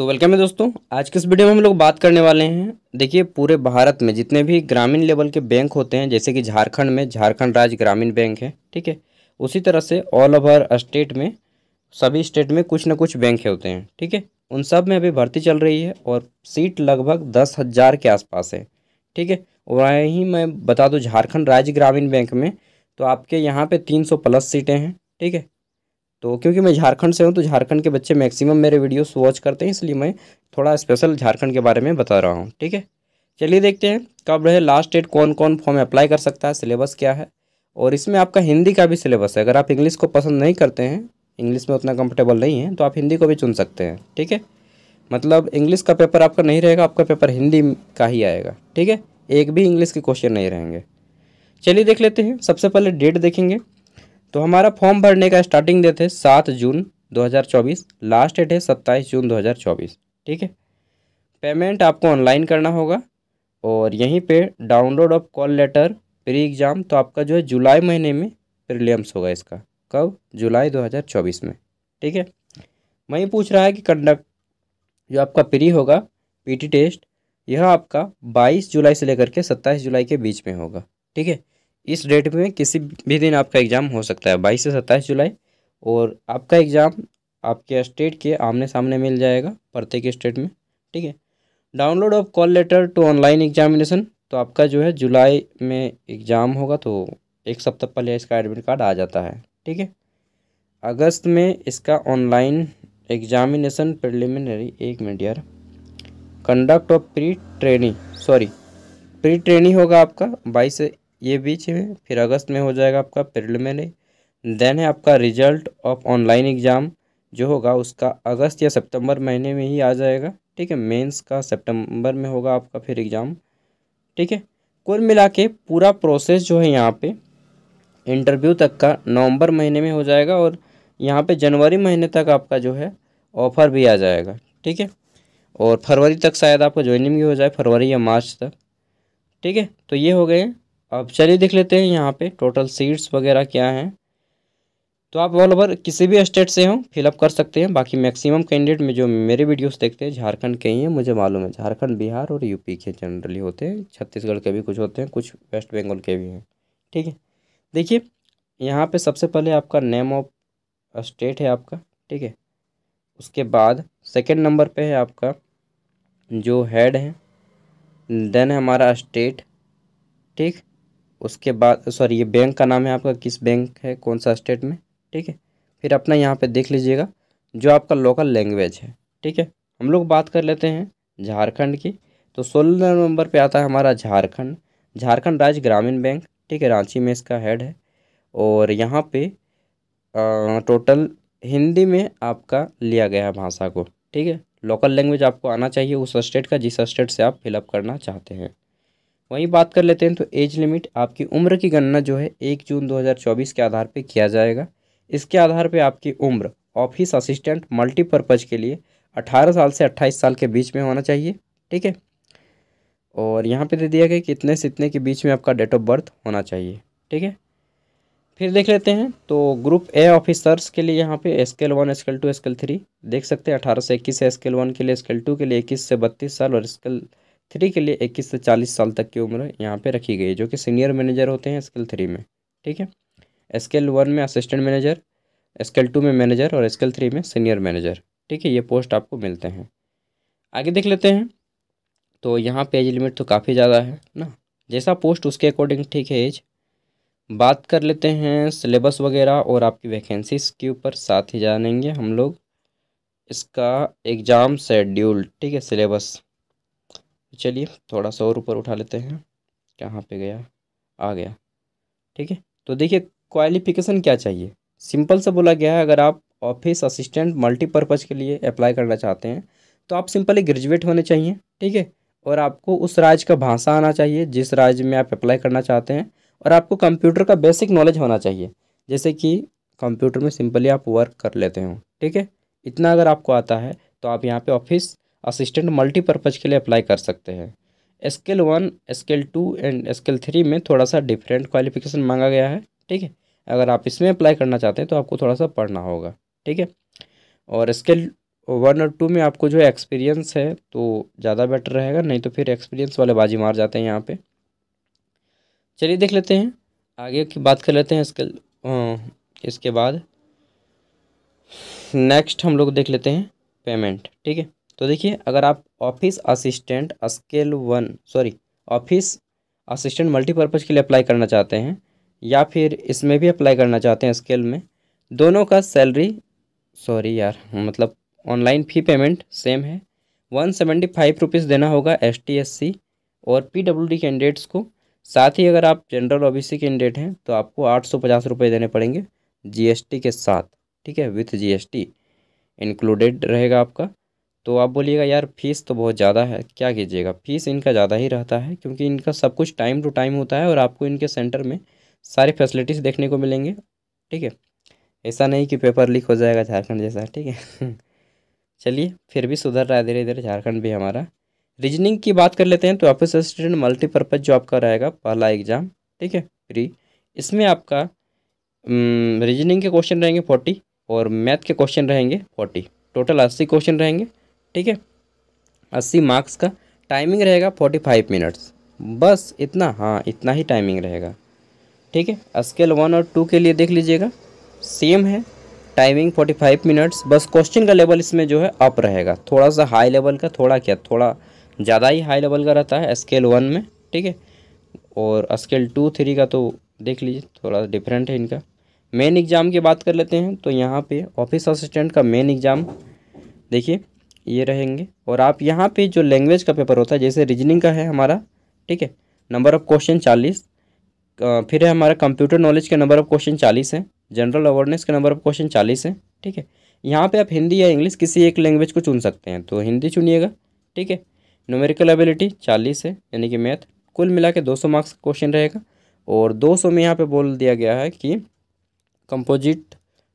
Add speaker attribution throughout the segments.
Speaker 1: तो वेलकम है दोस्तों। आज के इस वीडियो में हम लोग बात करने वाले हैं। देखिए, पूरे भारत में जितने भी ग्रामीण लेवल के बैंक होते हैं, जैसे कि झारखंड में झारखंड राज्य ग्रामीण बैंक है, ठीक है। उसी तरह से ऑल ओवर स्टेट में सभी स्टेट में कुछ ना कुछ बैंक होते हैं, ठीक है। उन सब में अभी भर्ती चल रही है और सीट लगभग 10,000 के आसपास है, ठीक है। वहीं मैं बता दूँ, झारखंड राज्य ग्रामीण बैंक में तो आपके यहाँ पे 300 प्लस सीटें हैं, ठीक है। तो क्योंकि मैं झारखंड से हूँ तो झारखंड के बच्चे मैक्सिमम मेरे वीडियोस वॉच करते हैं, इसलिए मैं थोड़ा स्पेशल झारखंड के बारे में बता रहा हूँ, ठीक है। चलिए देखते हैं कब रहे लास्ट डेट, कौन कौन फॉर्म अप्लाई कर सकता है, सिलेबस क्या है। और इसमें आपका हिंदी का भी सिलेबस है। अगर आप इंग्लिश को पसंद नहीं करते हैं, इंग्लिश में उतना कंफर्टेबल नहीं है, तो आप हिंदी को भी चुन सकते हैं, ठीक है। मतलब इंग्लिश का पेपर आपका नहीं रहेगा, आपका पेपर हिंदी का ही आएगा, ठीक है। एक भी इंग्लिश के क्वेश्चन नहीं रहेंगे। चलिए देख लेते हैं। सबसे पहले डेट देखेंगे तो हमारा फॉर्म भरने का स्टार्टिंग डेट है 7 जून 2024, लास्ट डेट है 27 जून 2024, ठीक है। पेमेंट आपको ऑनलाइन करना होगा और यहीं पे download of call letter pre exam, तो आपका जो है जुलाई महीने में प्रीलिम्स होगा इसका। कब? जुलाई 2024 में, ठीक है। वहीं पूछ रहा है कि कंडक्ट जो आपका प्री होगा, पीटी टेस्ट, यह आपका 22 जुलाई से लेकर के 27 जुलाई के बीच में होगा, ठीक है। इस डेट में किसी भी दिन आपका एग्ज़ाम हो सकता है, 22 से 27 जुलाई। और आपका एग्ज़ाम आपके स्टेट के आमने सामने मिल जाएगा, प्रत्येक स्टेट में, ठीक है। Download of call letter to online examination, तो आपका जो है जुलाई में एग्ज़ाम होगा, तो एक सप्ताह पहले इसका एडमिट कार्ड आ जाता है, ठीक है। अगस्त में इसका ऑनलाइन एग्जामिनेशन प्रिलिमिनरी, एक मिनट यार, कंडक्ट ऑफ प्री ट्रेनिंग होगा आपका 22 से ये बीच में, फिर अगस्त में हो जाएगा आपका प्रिलिमिनरी। देन है आपका रिजल्ट ऑफ ऑनलाइन एग्ज़ाम, जो होगा उसका अगस्त या सितंबर महीने में ही आ जाएगा, ठीक है। मेंस का सितंबर में होगा आपका फिर एग्ज़ाम, ठीक है। कुल मिला के पूरा प्रोसेस जो है यहाँ पे इंटरव्यू तक का नवंबर महीने में हो जाएगा और यहाँ पे जनवरी महीने तक आपका जो है ऑफ़र भी आ जाएगा, ठीक है। और फरवरी तक शायद आपका ज्वाइनिंग भी हो जाए, फरवरी या मार्च तक, ठीक है। तो ये हो गए। अब चलिए देख लेते हैं यहाँ पे टोटल सीट्स वगैरह क्या हैं। तो आप ऑल ओवर किसी भी स्टेट से हो फिलअप कर सकते हैं। बाकी मैक्सिमम कैंडिडेट में जो मेरे वीडियोस देखते हैं झारखंड के ही हैं, मुझे मालूम है। झारखंड, बिहार और यूपी के जनरली होते हैं, छत्तीसगढ़ के भी कुछ होते हैं, कुछ वेस्ट बंगाल के भी हैं, ठीक है। देखिए, यहाँ पे सबसे पहले आपका नेम ऑफ स्टेट है आपका, ठीक है। उसके बाद सेकेंड नंबर पे है आपका जो हेड है, देन है हमारा स्टेट, ठीक। उसके बाद सॉरी, ये बैंक का नाम है आपका, किस बैंक है, कौन सा स्टेट में, ठीक है। फिर अपना यहाँ पे देख लीजिएगा जो आपका लोकल लैंग्वेज है, ठीक है। हम लोग बात कर लेते हैं झारखंड की। तो 16 नंबर पे आता है हमारा झारखंड, झारखंड राज्य ग्रामीण बैंक, ठीक है। रांची में इसका हेड है। और यहाँ पे टोटल हिंदी में आपका लिया गया है भाषा को, ठीक है। लोकल लैंग्वेज आपको आना चाहिए उस स्टेट का, जिस स्टेट से आप फिलअप करना चाहते हैं। वहीं बात कर लेते हैं तो एज लिमिट, आपकी उम्र की गणना जो है 1 जून 2024 के आधार पे किया जाएगा। इसके आधार पे आपकी उम्र ऑफिस असिस्टेंट मल्टीपर्पज़ के लिए 18 साल से 28 साल के बीच में होना चाहिए, ठीक है। और यहाँ पे दे दिया गया कि इतने से इतने के बीच में आपका डेट ऑफ बर्थ होना चाहिए, ठीक है। फिर देख लेते हैं तो ग्रुप ए ऑफिसर्स के लिए यहाँ पे स्केल 1, स्केल 2, स्केल 3 देख सकते हैं। 18 से 21 है स्केल 1 के लिए, स्केल 2 के लिए 21 से 32 साल और स्केल 3 के लिए 21 से 40 साल तक की उम्र यहाँ पे रखी गई है, जो कि सीनियर मैनेजर होते हैं स्केल 3 में, ठीक है। स्केल 1 में असिस्टेंट मैनेजर, स्केल 2 में मैनेजर और स्केल 3 में सीनियर मैनेजर, ठीक है। ये पोस्ट आपको मिलते हैं। आगे देख लेते हैं तो यहाँ पे एज लिमिट तो काफ़ी ज़्यादा है ना, जैसा पोस्ट उसके अकॉर्डिंग, ठीक है, एज। बात कर लेते हैं सिलेबस वगैरह और आपकी वैकेंसीज के ऊपर, साथ ही जानेंगे हम लोग इसका एग्ज़ाम शेड्यूल, ठीक है, सिलेबस। चलिए थोड़ा सा और ऊपर उठा लेते हैं, कहाँ पे गया, आ गया, ठीक है। तो देखिए क्वालिफ़िकेशन क्या चाहिए, सिंपल से बोला गया है। अगर आप ऑफिस असिस्टेंट मल्टीपर्पज़ के लिए अप्लाई करना चाहते हैं तो आप सिंपली ग्रेजुएट होने चाहिए, ठीक है। और आपको उस राज्य का भाषा आना चाहिए जिस राज्य में आप अप्लाई करना चाहते हैं। और आपको कंप्यूटर का बेसिक नॉलेज होना चाहिए, जैसे कि कंप्यूटर में सिंपली आप वर्क कर लेते हो, ठीक है। इतना अगर आपको आता है तो आप यहाँ पे ऑफिस असिस्टेंट मल्टीपर्पज़ के लिए अप्लाई कर सकते हैं। स्केल 1, स्केल 2 एंड स्केल 3 में थोड़ा सा डिफरेंट क्वालिफिकेशन मांगा गया है, ठीक है। अगर आप इसमें अप्लाई करना चाहते हैं तो आपको थोड़ा सा पढ़ना होगा, ठीक है। और स्केल वन और टू में आपको जो है एक्सपीरियंस है तो ज़्यादा बेटर रहेगा, नहीं तो फिर एक्सपीरियंस वाले बाजी मार जाते हैं यहाँ पे। चलिए देख लेते हैं, आगे की बात कर लेते हैं। इसके बाद नेक्स्ट हम लोग देख लेते हैं पेमेंट। ठीक है, तो देखिए अगर आप office assistant office assistant multipurpose के लिए अप्लाई करना चाहते हैं या फिर इसमें भी अप्लाई करना चाहते हैं स्केल में, दोनों का सैलरी मतलब ऑनलाइन फ़ी पेमेंट सेम है। 175 रुपीज़ देना होगा ST SC और PWD कैंडिडेट्स को। साथ ही अगर आप जनरल OBC कैंडिडेट हैं तो आपको 850 रुपये देने पड़ेंगे GST के साथ। ठीक है, विथ GST इंक्लूडेड रहेगा आपका। तो आप बोलिएगा यार फीस तो बहुत ज़्यादा है, क्या कीजिएगा, फ़ीस इनका ज़्यादा ही रहता है क्योंकि इनका सब कुछ टाइम टू टाइम होता है और आपको इनके सेंटर में सारी फैसिलिटीज़ देखने को मिलेंगे। ठीक है, ऐसा नहीं कि पेपर लीक हो जाएगा झारखंड जैसा। ठीक है चलिए, फिर भी सुधर रहा है धीरे धीरे झारखंड भी हमारा। रीजनिंग की बात कर लेते हैं तो ऑफिस असिस्टेंट मल्टीपर्पज़ जो आपका रहेगा पहला एग्ज़ाम, ठीक है, प्री, इसमें आपका रीजनिंग के क्वेश्चन रहेंगे 40 और मैथ के क्वेश्चन रहेंगे 40, टोटल 80 क्वेश्चन रहेंगे। ठीक है, 80 मार्क्स का। टाइमिंग रहेगा 45 मिनट्स, बस इतना, हाँ इतना ही टाइमिंग रहेगा। ठीक है, स्केल 1 और 2 के लिए देख लीजिएगा सेम है, टाइमिंग 45 मिनट्स, बस क्वेश्चन का लेवल इसमें जो है अप रहेगा, थोड़ा सा हाई लेवल का, थोड़ा ज़्यादा ही हाई लेवल का रहता है स्केल 1 में। ठीक है, और स्केल 2 3 का तो देख लीजिए थोड़ा डिफरेंट है इनका। मेन एग्ज़ाम की बात कर लेते हैं तो यहाँ पे ऑफिस असिस्टेंट का मेन एग्ज़ाम देखिए ये रहेंगे। और आप यहाँ पे जो लैंग्वेज का पेपर होता है, जैसे रीजनिंग का है हमारा, ठीक है, नंबर ऑफ़ क्वेश्चन 40, फिर है हमारा कंप्यूटर नॉलेज के नंबर ऑफ़ क्वेश्चन 40 है, जनरल अवेयरनेस के नंबर ऑफ़ क्वेश्चन 40 है। ठीक है, यहाँ पे आप हिंदी या इंग्लिश किसी एक लैंग्वेज को चुन सकते हैं, तो हिंदी चुनिएगा। ठीक है, न्यूमेरिकल एबिलिटी 40 है यानी कि मैथ, कुल मिला के 200 मार्क्स का क्वेश्चन रहेगा। और 200 में यहाँ पे बोल दिया गया है कि कंपोजिट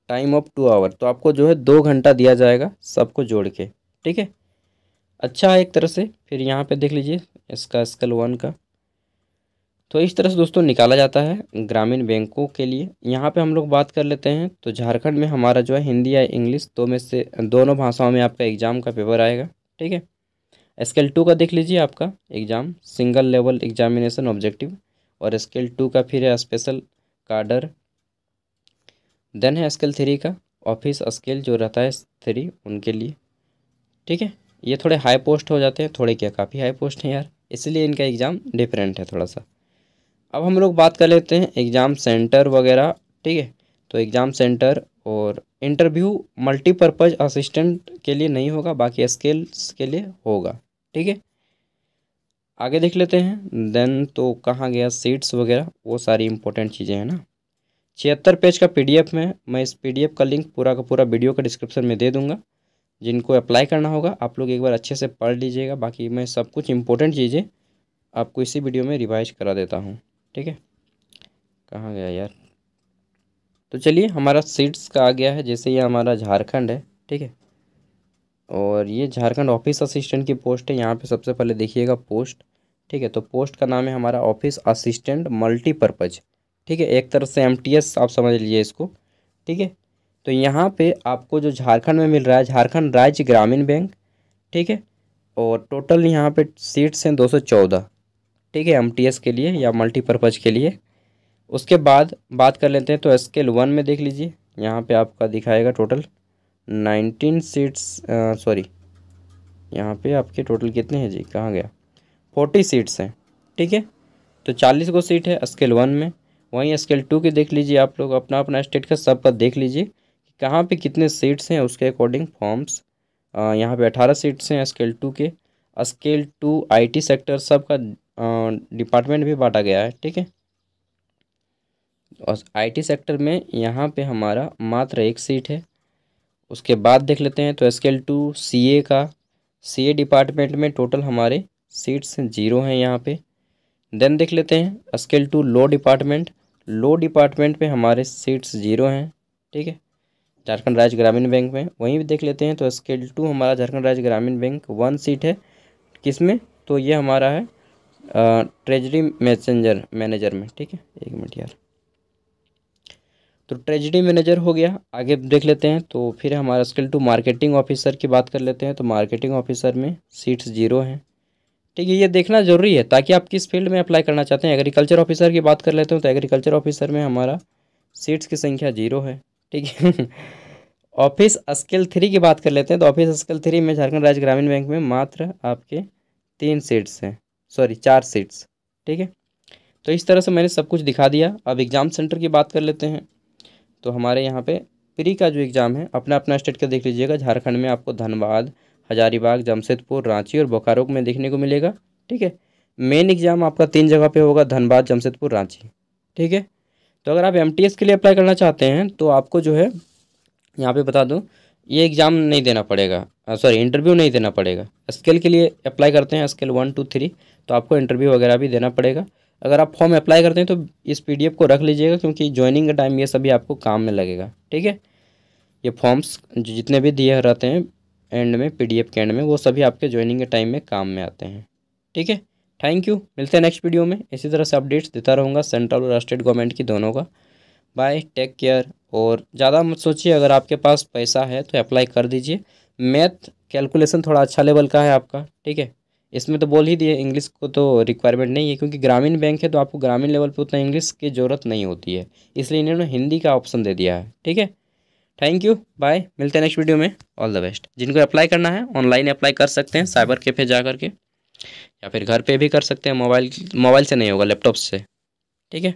Speaker 1: टाइम ऑफ 2 आवर, तो आपको जो है 2 घंटा दिया जाएगा सबको जोड़ के। ठीक है, अच्छा है एक तरह से। फिर यहाँ पे देख लीजिए इसका स्केल 1 का, तो इस तरह से दोस्तों निकाला जाता है ग्रामीण बैंकों के लिए। यहाँ पे हम लोग बात कर लेते हैं तो झारखंड में हमारा जो है हिंदी या इंग्लिश दो में से दोनों भाषाओं में आपका एग्ज़ाम का पेपर आएगा। ठीक है, स्केल 2 का देख लीजिए आपका exam single level examination objective, और स्केल 2 का फिर है स्पेशल काडर। देन है स्केल 3 का ऑफिस स्केल जो रहता है 3 उनके लिए। ठीक है, ये थोड़े हाई पोस्ट हो जाते हैं, थोड़े क्या काफ़ी हाई पोस्ट हैं यार, इसलिए इनका एग्ज़ाम डिफरेंट है थोड़ा सा। अब हम लोग बात कर लेते हैं एग्ज़ाम सेंटर वगैरह। ठीक है, तो एग्ज़ाम सेंटर और इंटरव्यू मल्टीपर्पज़ असिस्टेंट के लिए नहीं होगा, बाकी स्केल्स के लिए होगा। ठीक है, आगे देख लेते हैं। देन तो कहाँ गया सीट्स वगैरह, वो सारी इंपॉर्टेंट चीज़ें हैं ना। 76 पेज का PDF में, मैं इस PDF का लिंक पूरा का पूरा वीडियो का डिस्क्रिप्शन में दे दूँगा। जिनको अप्लाई करना होगा आप लोग एक बार अच्छे से पढ़ लीजिएगा, बाकी मैं सब कुछ इंपॉर्टेंट चीज़ें आपको इसी वीडियो में रिवाइज करा देता हूँ। ठीक है, कहाँ गया यार, तो चलिए हमारा सीट्स का आ गया है। जैसे ये हमारा झारखंड है, ठीक है, और ये झारखंड ऑफिस असिस्टेंट की पोस्ट है। यहाँ पे सबसे पहले देखिएगा पोस्ट। ठीक है, तो पोस्ट का नाम है हमारा ऑफिस असिस्टेंट मल्टीपर्पज़। ठीक है, एक तरह से MTS आप समझ लीजिए इसको। ठीक है, तो यहाँ पे आपको जो झारखंड में मिल रहा है झारखंड राज्य ग्रामीण बैंक। ठीक है, और टोटल यहाँ पे सीट्स हैं 214। ठीक है, MTS के लिए या मल्टीपर्पज़ के लिए। उसके बाद बात कर लेते हैं तो स्केल 1 में देख लीजिए, यहाँ पे आपका दिखाएगा टोटल 19 सीट्स, सॉरी यहाँ पे आपके टोटल कितने हैं जी, कहाँ गया, 40 सीट्स हैं। ठीक है, तो 40 को सीट है स्केल 1 में। वहीं स्केल 2 की देख लीजिए, आप लोग अपना अपना स्टेट का सबका देख लीजिए कि कहाँ पे कितने सीट्स हैं, उसके अकॉर्डिंग फॉर्म्स। यहाँ पे 18 सीट्स हैं स्केल 2 के। स्केल 2 IT सेक्टर सबका डिपार्टमेंट भी बांटा गया है। ठीक है, और IT सेक्टर में यहाँ पे हमारा मात्र 1 सीट है। उसके बाद देख लेते हैं तो स्केल 2 CA का, CA डिपार्टमेंट में टोटल हमारे सीट्स 0 हैं यहाँ पे। देन देख लेते हैं स्केल 2 लो डिपार्टमेंट पे हमारे सीट्स 0 हैं। ठीक है, झारखंड राज्य ग्रामीण बैंक में। वहीं भी देख लेते हैं तो स्केल 2 हमारा झारखंड राज्य ग्रामीण बैंक 1 सीट है। किस में, तो ये हमारा है ट्रेजरी मैनेजर में। ठीक है, एक मिनट यार, तो ट्रेजरी मैनेजर हो गया। आगे देख लेते हैं। तो फिर हमारा स्किल टू मार्केटिंग ऑफिसर की बात कर लेते हैं। तो मार्केटिंग ऑफिसर में सीट्स 0 हैं। ठीक है, ये देखना जरूरी है ताकि आप किस फील्ड में अप्लाई करना चाहते हैं। एग्रीकल्चर ऑफिसर की बात कर लेते हो तो एग्रीकल्चर ऑफिसर में हमारा सीट्स की संख्या 0 है। ठीक है। ऑफिस स्किल 3 की बात कर लेते हैं। तो ऑफिस स्किल 3 में झारखंड राज्य ग्रामीण बैंक में मात्र आपके 3 सीट्स हैं, सॉरी 4 सीट्स। ठीक है, तो इस तरह से मैंने सब कुछ दिखा दिया। अब एग्ज़ाम सेंटर की बात कर लेते हैं। तो हमारे यहाँ पे प्री का जो एग्ज़ाम है अपना अपना स्टेट का देख लीजिएगा। झारखंड में आपको धनबाद, हजारीबाग, जमशेदपुर, रांची और बोकारो में देखने को मिलेगा। ठीक है, मेन एग्ज़ाम आपका 3 जगह पे होगा, धनबाद, जमशेदपुर, रांची। ठीक है, तो अगर आप एमटीएस के लिए अप्लाई करना चाहते हैं तो आपको जो है यहाँ पे बता दूँ, ये एग्ज़ाम नहीं देना पड़ेगा, सॉरी इंटरव्यू नहीं देना पड़ेगा। स्किल के लिए अप्लाई करते हैं, स्किल 1 2 3, तो आपको इंटरव्यू वगैरह भी देना पड़ेगा। अगर आप फॉर्म अप्लाई करते हैं तो इस पीडीएफ को रख लीजिएगा, क्योंकि ज्वाइनिंग का टाइम ये सभी आपको काम में लगेगा। ठीक है, ये फॉर्म्स जितने भी दिए रहते हैं एंड में, पीडीएफ के एंड में, वो सभी आपके ज्वाइनिंग के टाइम में काम में आते हैं। ठीक है, थैंक यू। मिलते हैं नेक्स्ट वीडियो में। इसी तरह से अपडेट्स देता रहूँगा सेंट्रल और स्टेट गवर्नमेंट की दोनों का। Bye, take care. और ज़्यादा मत सोचिए, अगर आपके पास पैसा है तो अप्लाई कर दीजिए। मैथ कैलकुलेशन थोड़ा अच्छा लेवल का है आपका। ठीक है, इसमें तो बोल ही दिए, इंग्लिश को तो रिक्वायरमेंट नहीं है, क्योंकि ग्रामीण बैंक है तो आपको ग्रामीण लेवल पे उतना इंग्लिश की ज़रूरत नहीं होती है, इसलिए इन्होंने हिंदी का ऑप्शन दे दिया है। ठीक है, थैंक यू, बाय, मिलते हैं नेक्स्ट वीडियो में। All the best. जिनको अप्लाई करना है ऑनलाइन अप्लाई कर सकते हैं, साइबर कैफे जा करके, या फिर घर पे भी कर सकते हैं। मोबाइल से नहीं होगा, लैपटॉप से। ठीक है।